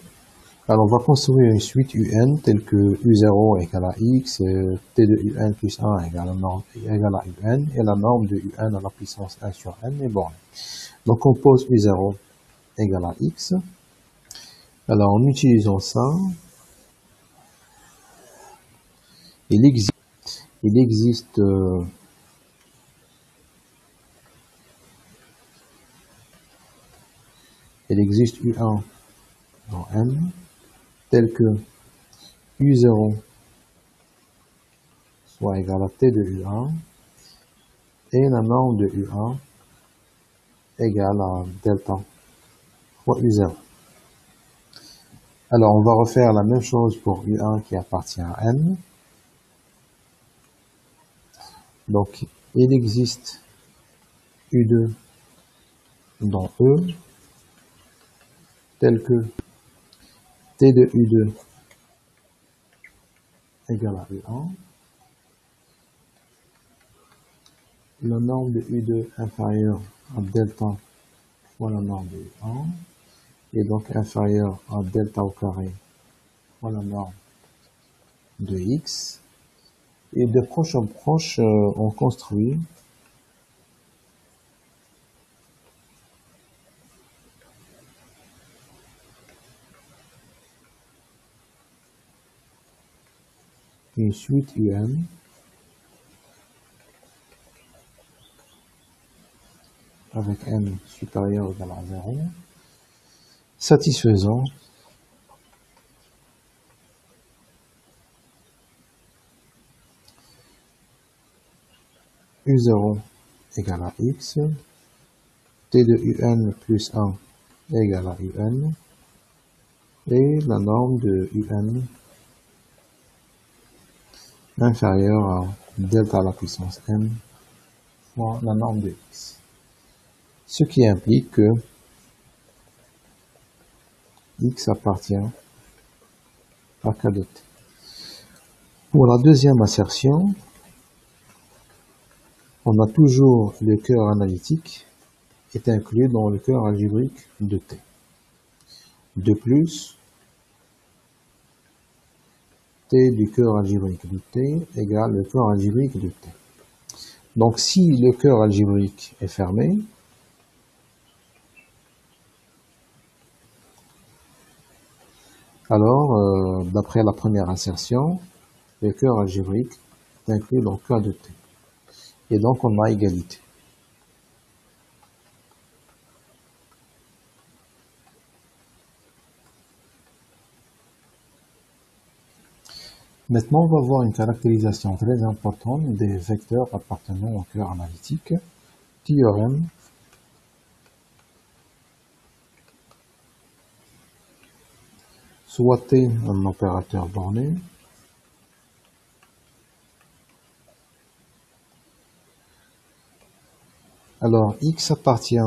alors on va construire une suite UN telle que U0 égale à X, T de UN plus 1 égale à UN, et la norme de UN à la puissance 1 sur N est bornée. Donc on pose U0 égale à X. Alors en utilisant ça, il existe U1 dans M, tel que U0 soit égal à T de U1, et la norme de U1 égale à delta fois U0. Alors, on va refaire la même chose pour U1 qui appartient à N. Donc, il existe U2 dans E, tel que T de U2 égale à U1, la norme de U2 inférieure à delta fois la norme de U1, et donc inférieure à delta au carré fois la norme de X. Et de proche en proche, on construit une suite UN avec n supérieur ou égal à 0, satisfaisant U0 égale à X, T de UN plus 1 égale à UN, et la norme de UN inférieur à delta à la puissance n fois la norme de x. Ce qui implique que x appartient à k de t. Pour la deuxième assertion, on a toujours le cœur analytique est inclus dans le cœur algébrique de t. De plus, t du cœur algébrique de t égale le cœur algébrique de t. Donc si le cœur algébrique est fermé, alors d'après la première assertion, le cœur algébrique est inclus dans k de t. Et donc on a égalité. Maintenant, on va voir une caractérisation très importante des vecteurs appartenant au cœur analytique. Théorème soit T un opérateur borné, alors X appartient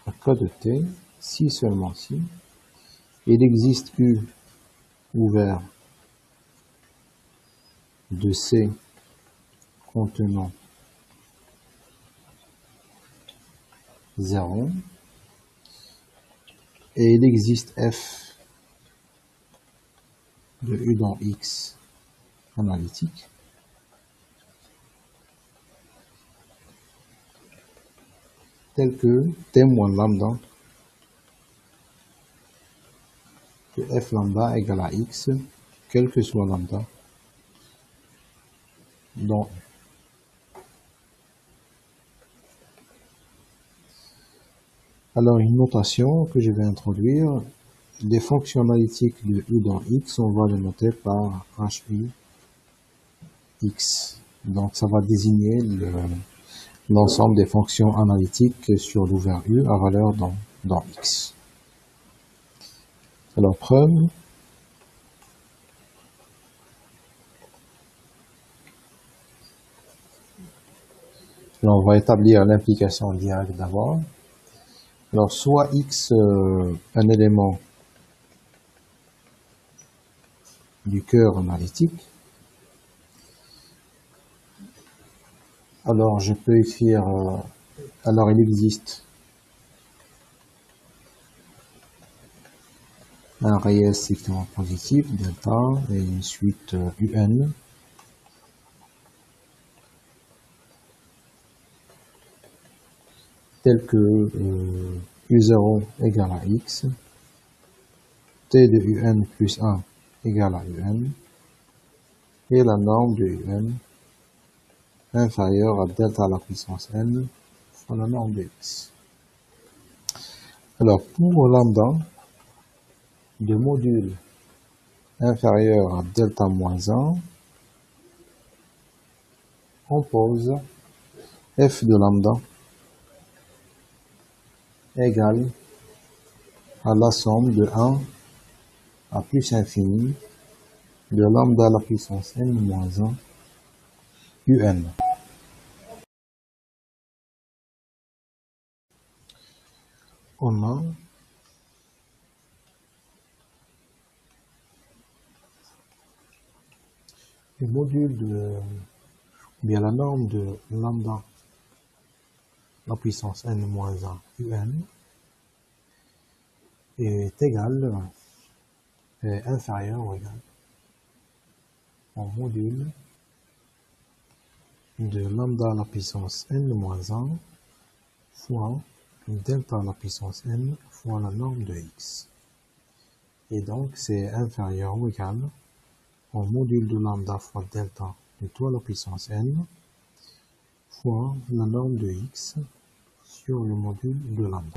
à K de T, si seulement si, il existe U ouvert de C contenant 0, et il existe F de U dans X analytique, tel que T moins lambda, que F lambda égale à X, quel que soit lambda, dans Alors, une notation que je vais introduire, les fonctions analytiques de U dans X, on va les noter par HU X. Donc, ça va désigner l'ensemble des fonctions analytiques sur l'ouvert U à valeur dans X. Alors, preuve. Là, on va établir l'implication directe d'abord. Alors, soit X, un élément du cœur analytique. Alors, je peux écrire, alors il existe un réel strictement positif, delta, et une suite UN. Tel que U0 égale à X, T de UN plus 1 égale à UN, et la norme de UN inférieure à delta à la puissance n fois la norme de X. Alors, pour lambda de module inférieur à delta moins 1, on pose f de lambda égale à la somme de 1 à plus infini de lambda à la puissance n moins 1 un. On a le module de bien la norme de lambda la puissance n moins 1 un est égal est inférieur ou égal au module de lambda à la puissance n moins 1 fois delta à la puissance n fois la norme de x. Et donc c'est inférieur ou égal au module de lambda fois delta de tout à la puissance n fois la norme de x sur le module de lambda,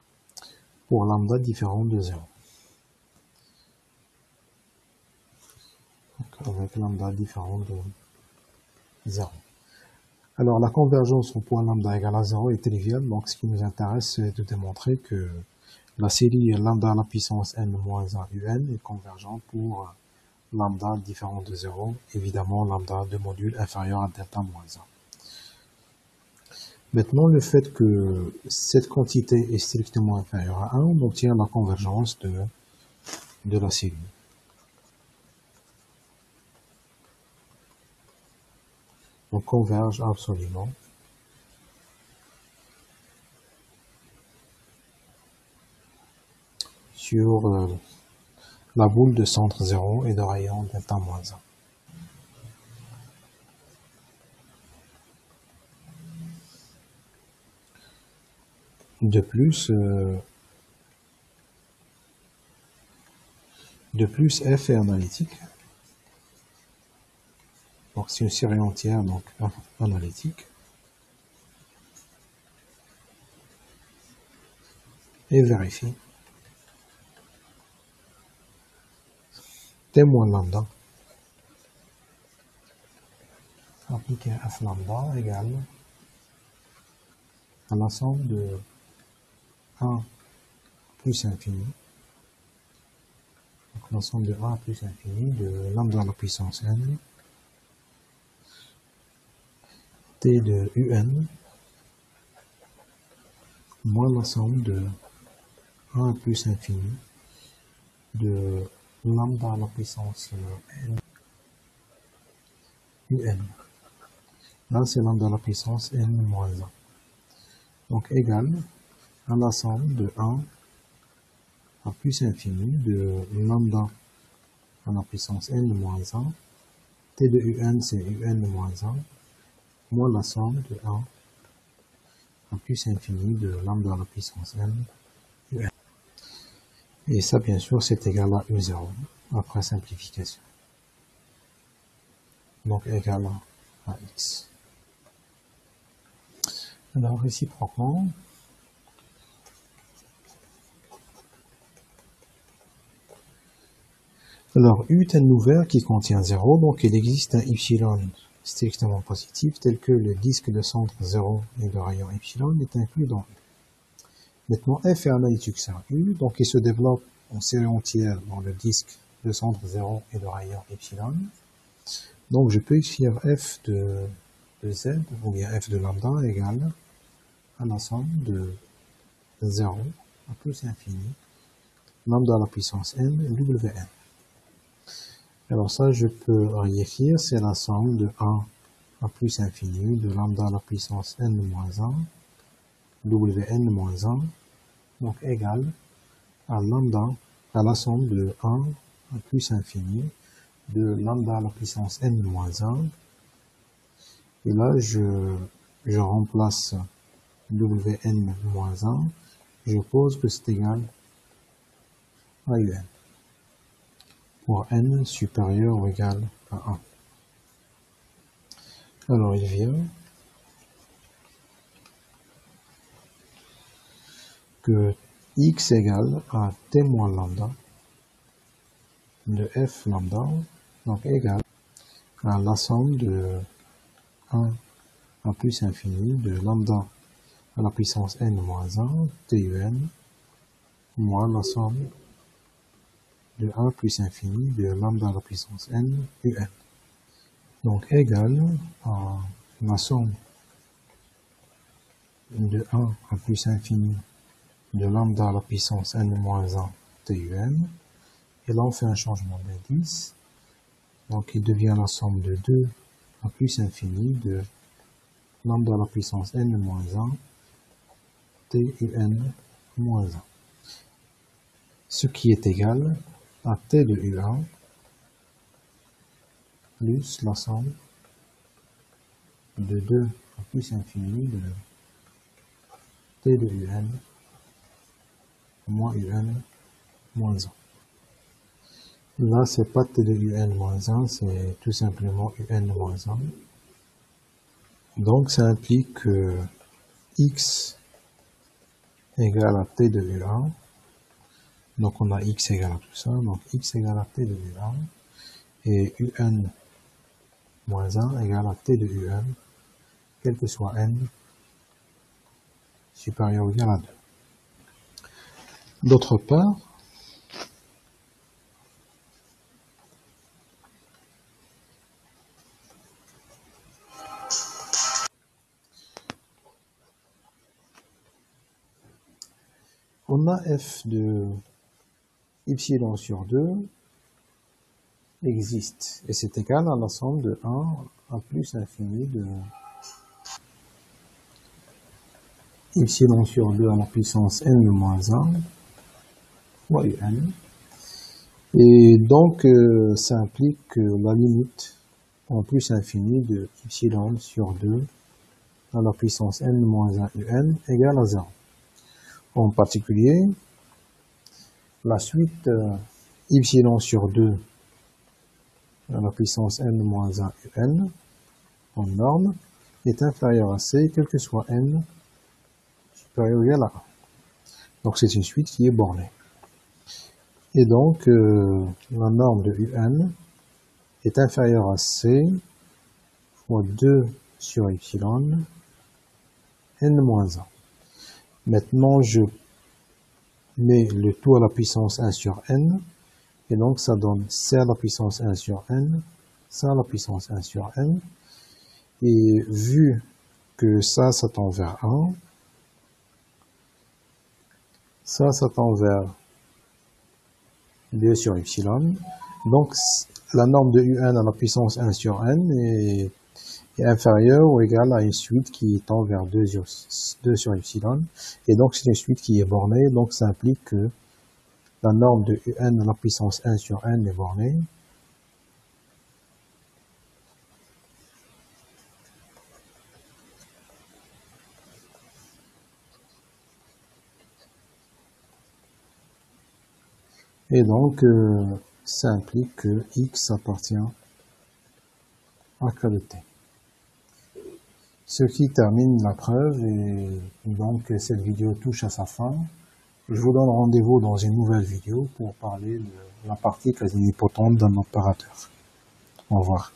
pour lambda différent de 0. Donc avec lambda différent de 0. Alors la convergence au point lambda égale à 0 est triviale, donc ce qui nous intéresse c'est de démontrer que la série lambda à la puissance n moins 1 un est convergente pour lambda différent de 0, évidemment lambda de module inférieur à delta moins 1. Maintenant, le fait que cette quantité est strictement inférieure à 1, on obtient la convergence de la série. On converge absolument. Sur la boule de centre 0 et de rayon delta moins 1. De plus, F est analytique. Donc c'est une série entière, donc analytique. Et vérifie. T moins lambda. Appliquer F lambda égale à l'ensemble de 1 plus infini. Donc l'ensemble de 1 plus infini de lambda à la puissance n. T de un moins l'ensemble de 1 plus infini de lambda à la puissance n un. Là, c'est lambda à la puissance n moins 1. Donc, égal à l'ensemble de 1 à plus infini de lambda à la puissance n moins 1. T de un, c'est un moins 1, moins l'ensemble de 1 à plus infini de lambda à la puissance n un. Et ça, bien sûr, c'est égal à U0 après simplification. Donc, égal à x. Alors, réciproquement, alors, U est un ouvert qui contient 0, donc il existe un epsilon strictement positif, tel que le disque de centre 0 et de rayon epsilon est inclus dans U. Maintenant, F est analytique sur U, donc il se développe en série entière dans le disque de centre 0 et de rayon epsilon. Donc, je peux écrire F de Z, ou bien F de lambda égale à l'ensemble de 0 à plus infini, lambda à la puissance n, Wn. Alors ça, je peux réécrire, c'est l'ensemble de 1 à plus infini de lambda à la puissance n moins 1, Wn moins 1, donc égal à lambda, à l'ensemble de 1 à plus infini de lambda à la puissance n moins 1. Et là, je remplace Wn moins 1, je pose que c'est égal à Un. Pour n supérieur ou égal à 1. Alors, il vient que x égale à t moins lambda de f lambda, donc égal à l'ensemble de 1 à plus infini de lambda à la puissance n moins 1, tun, moins l'ensemble de 1 plus infini de lambda à la puissance n, un. Donc égal à la somme de 1 à plus infini de lambda à la puissance n moins 1, tun. Et là, on fait un changement d'indice. Donc, il devient la somme de 2 à plus infini de lambda à la puissance n moins 1, tun moins 1. Ce qui est égal à t de u1 plus la somme de 2 à plus infini de t de un moins un moins 1. Là, c'est pas t de un moins 1, c'est tout simplement un moins 1. Donc, ça implique que x égale à t de u1. Donc, on a x égale à tout ça. Donc, x égale à t de u1. Et un moins 1 égale à t de un, quel que soit n, supérieur ou égal à 2. D'autre part, on a f de epsilon sur 2 existe, et c'est égal à la somme de 1 à plus infini de epsilon sur 2 à la puissance n moins 1 fois un. Et donc, ça implique que la limite en plus infini de epsilon sur 2 à la puissance n moins 1 un égale à 0. En particulier, la suite epsilon sur 2 à la puissance n moins 1 un en norme est inférieure à c, quel que soit n supérieur ou égal à 1. Donc c'est une suite qui est bornée. Et donc la norme de un est inférieure à c fois 2 sur epsilon n moins 1. Maintenant je mets le tout à la puissance 1 sur n, et donc ça donne c à la puissance 1 sur n, ça à la puissance 1 sur n, et vu que ça tend vers 1, ça tend vers 2 sur epsilon, donc la norme de un à la puissance 1 sur n est inférieure ou égale à une suite qui tend vers 2 sur epsilon, et donc c'est une suite qui est bornée, donc ça implique que la norme de un à la puissance 1 sur n est bornée. Et donc, ça implique que x appartient à k de t. Ce qui termine la preuve, et donc cette vidéo touche à sa fin. Je vous donne rendez-vous dans une nouvelle vidéo pour parler de la partie quasi-nilpotente d'un opérateur. Au revoir.